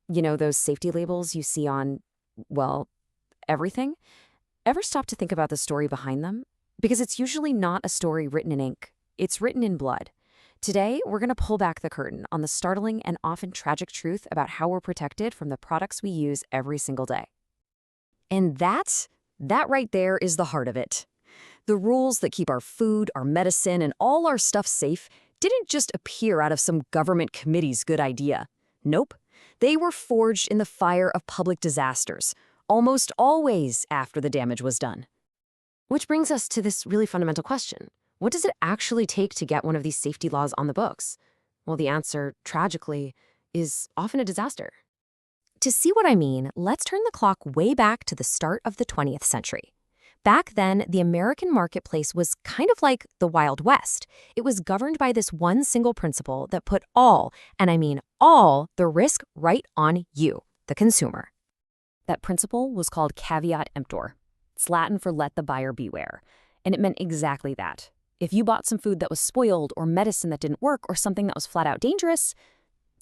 You know, those safety labels you see on, well, everything? Ever stop to think about the story behind them? Because it's usually not a story written in ink. It's written in blood. Today, we're going to pull back the curtain on the startling and often tragic truth about how we're protected from the products we use every single day. And that right there is the heart of it. The rules that keep our food, our medicine, and all our stuff safe didn't just appear out of some government committee's good idea. Nope. They were forged in the fire of public disasters, almost always after the damage was done. Which brings us to this really fundamental question. What does it actually take to get one of these safety laws on the books? Well, the answer, tragically, is often a disaster. To see what I mean, let's turn the clock way back to the start of the 20th century. Back then, the American marketplace was kind of like the Wild West. It was governed by this one single principle that put all, and I mean all, the risk right on you, the consumer. That principle was called caveat emptor. It's Latin for let the buyer beware. And it meant exactly that. If you bought some food that was spoiled or medicine that didn't work or something that was flat out dangerous,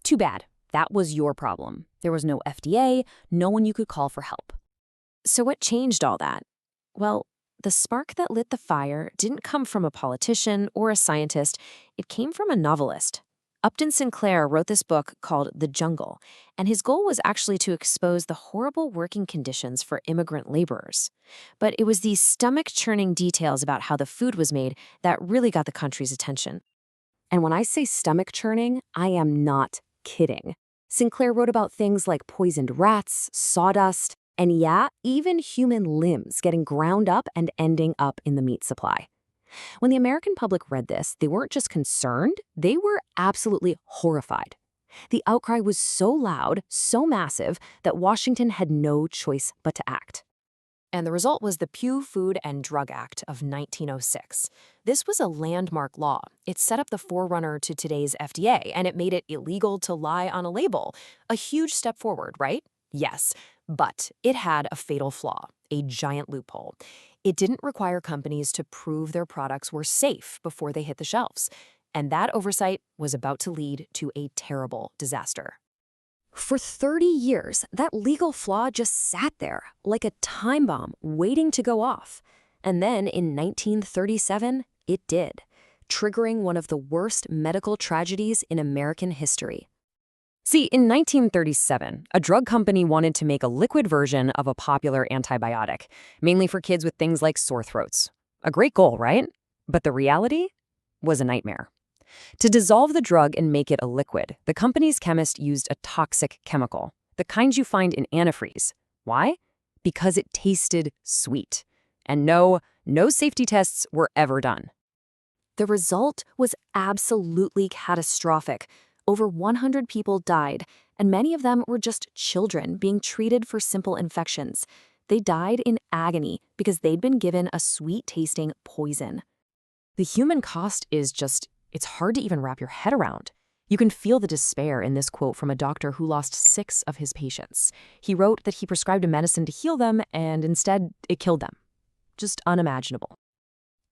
too bad. That was your problem. There was no FDA, no one you could call for help. So what changed all that? Well, the spark that lit the fire didn't come from a politician or a scientist. It came from a novelist. Upton Sinclair wrote this book called The Jungle, and his goal was actually to expose the horrible working conditions for immigrant laborers. But it was these stomach-churning details about how the food was made that really got the country's attention. And when I say stomach-churning, I am not kidding. Sinclair wrote about things like poisoned rats, sawdust, and yeah, even human limbs getting ground up and ending up in the meat supply. When the American public read this, they weren't just concerned, they were absolutely horrified. The outcry was so loud, so massive, that Washington had no choice but to act. And the result was the Pew Food and Drug Act of 1906. This was a landmark law. It set up the forerunner to today's FDA, and it made it illegal to lie on a label. A huge step forward, right? Yes, but it had a fatal flaw, a giant loophole. It didn't require companies to prove their products were safe before they hit the shelves. And that oversight was about to lead to a terrible disaster. For 30 years, that legal flaw just sat there like a time bomb waiting to go off. And then in 1937, it did, triggering one of the worst medical tragedies in American history. See, in 1937, a drug company wanted to make a liquid version of a popular antibiotic, mainly for kids with things like sore throats. A great goal, right? But the reality was a nightmare. To dissolve the drug and make it a liquid, the company's chemist used a toxic chemical, the kind you find in antifreeze. Why? Because it tasted sweet. And no safety tests were ever done. The result was absolutely catastrophic. Over 100 people died, and many of them were just children being treated for simple infections. They died in agony because they'd been given a sweet-tasting poison. The human cost is just, it's hard to even wrap your head around. You can feel the despair in this quote from a doctor who lost 6 of his patients. He wrote that he prescribed a medicine to heal them, and instead, it killed them. Just unimaginable.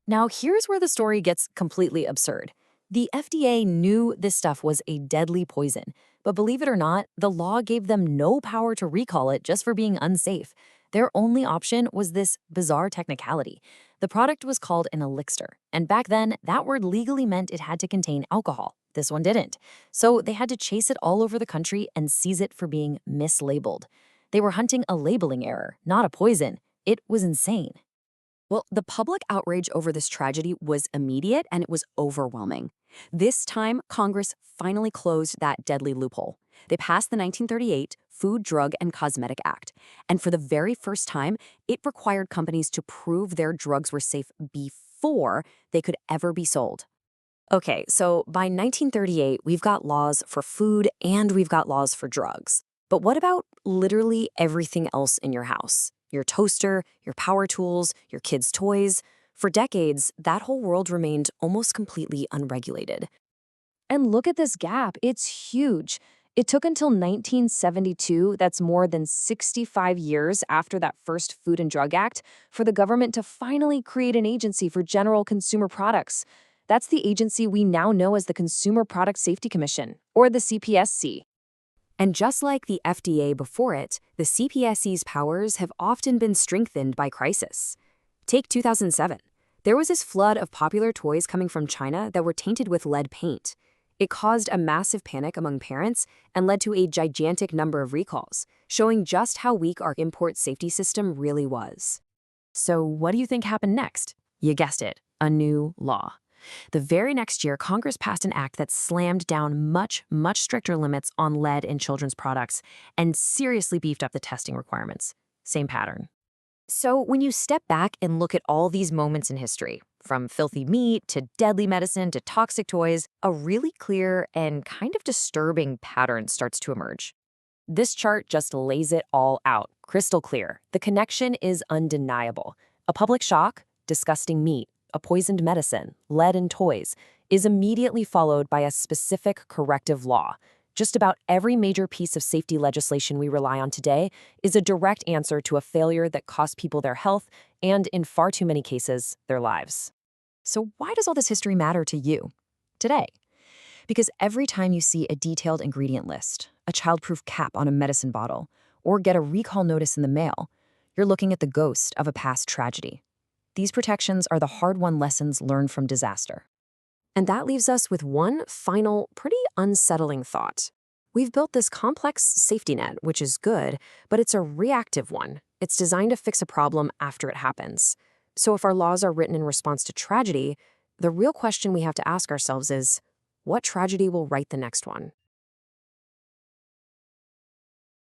Now, here's where the story gets completely absurd. The FDA knew this stuff was a deadly poison, but believe it or not, the law gave them no power to recall it just for being unsafe. Their only option was this bizarre technicality. The product was called an elixir, and back then, that word legally meant it had to contain alcohol. This one didn't. So they had to chase it all over the country and seize it for being mislabeled. They were hunting a labeling error, not a poison. It was insane. Well, the public outrage over this tragedy was immediate and it was overwhelming. This time, Congress finally closed that deadly loophole. They passed the 1938 Food, Drug, and Cosmetic Act, and for the very first time, it required companies to prove their drugs were safe before they could ever be sold. Okay, so by 1938, we've got laws for food and we've got laws for drugs. But what about literally everything else in your house? Your toaster, your power tools, your kids' toys. For decades, that whole world remained almost completely unregulated. And look at this gap, it's huge. It took until 1972, that's more than 65 years after that first Food and Drug Act, for the government to finally create an agency for general consumer products. That's the agency we now know as the Consumer Product Safety Commission, or the CPSC. And just like the FDA before it, the CPSC's powers have often been strengthened by crisis. Take 2007. There was this flood of popular toys coming from China that were tainted with lead paint. It caused a massive panic among parents and led to a gigantic number of recalls, showing just how weak our import safety system really was. So what do you think happened next? You guessed it, a new law. The very next year, Congress passed an act that slammed down much stricter limits on lead in children's products and seriously beefed up the testing requirements. Same pattern. So when you step back and look at all these moments in history, from filthy meat to deadly medicine to toxic toys, a really clear and kind of disturbing pattern starts to emerge. This chart just lays it all out, crystal clear. The connection is undeniable. A public shock, disgusting meat, a poisoned medicine, lead in toys, is immediately followed by a specific corrective law. Just about every major piece of safety legislation we rely on today is a direct answer to a failure that cost people their health and, in far too many cases, their lives. So why does all this history matter to you today? Because every time you see a detailed ingredient list, a childproof cap on a medicine bottle, or get a recall notice in the mail, you're looking at the ghost of a past tragedy. These protections are the hard-won lessons learned from disaster. And that leaves us with one final, pretty unsettling thought. We've built this complex safety net, which is good, but it's a reactive one. It's designed to fix a problem after it happens. So if our laws are written in response to tragedy, the real question we have to ask ourselves is, what tragedy will right the next one?